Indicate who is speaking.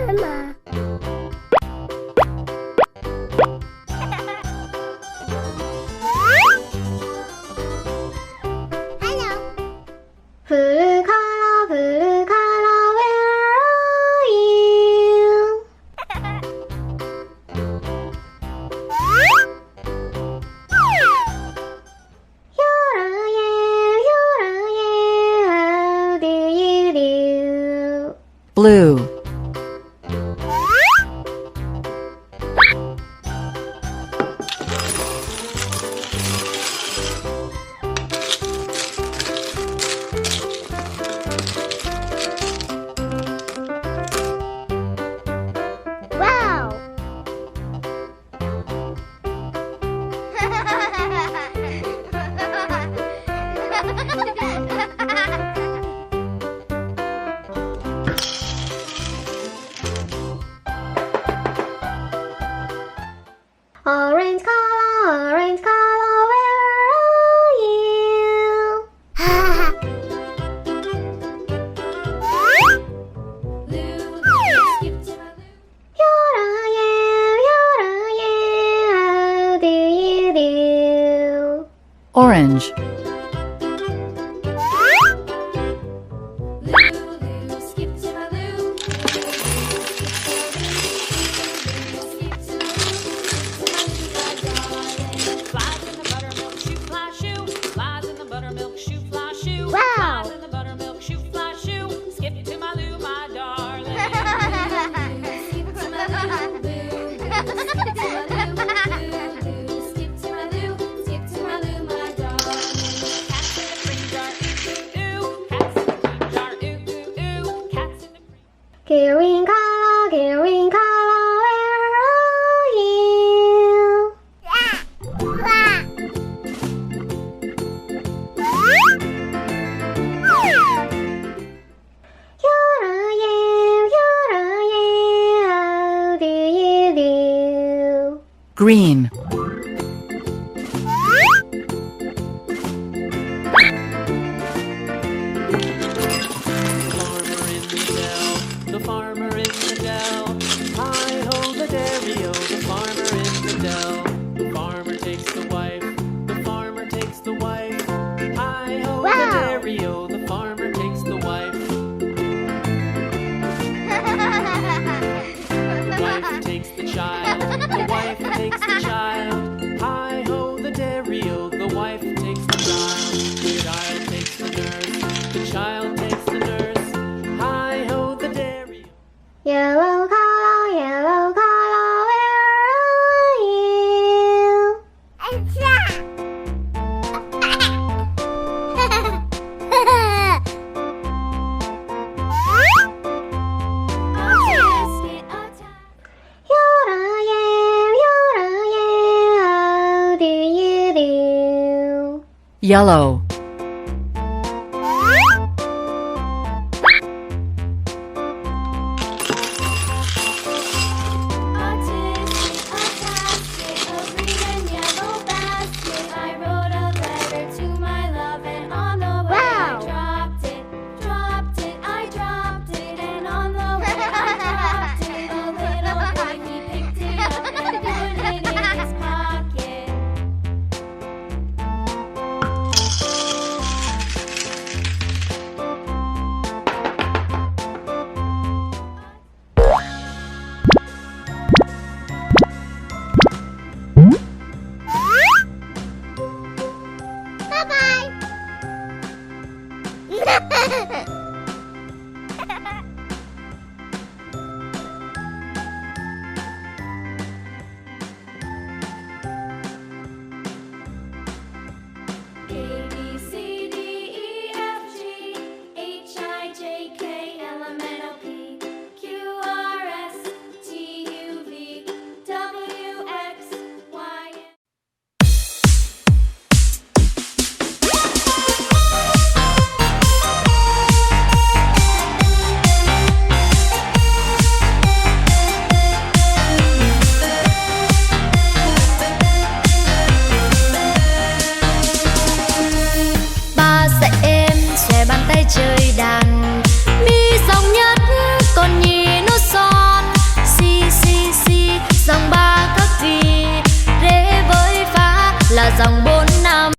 Speaker 1: Mama. Hello. Blue color, where are you? How do you do?
Speaker 2: Blue.
Speaker 1: Wow! Orange color, where are you? How do you do?
Speaker 2: Orange.
Speaker 1: Wow! Green color, where are you? How do you do?
Speaker 2: Green.
Speaker 3: The farmer in the dell. Hi-ho, the dairy-o, the farmer in the dell. The farmer takes the wife, the farmer takes the wife. Hi-ho,
Speaker 1: Wow.
Speaker 3: the dairy-o, the farmer takes the wife. The wife takes the child, the wife takes the child. Hi-ho, the dairy-o, the wife takes the child. The child takes the nurse, the child takes the nurse. Hi-ho, the dairy-o.
Speaker 1: Yellow color, where are you? How do you do?
Speaker 2: Yellow.
Speaker 4: dòng bố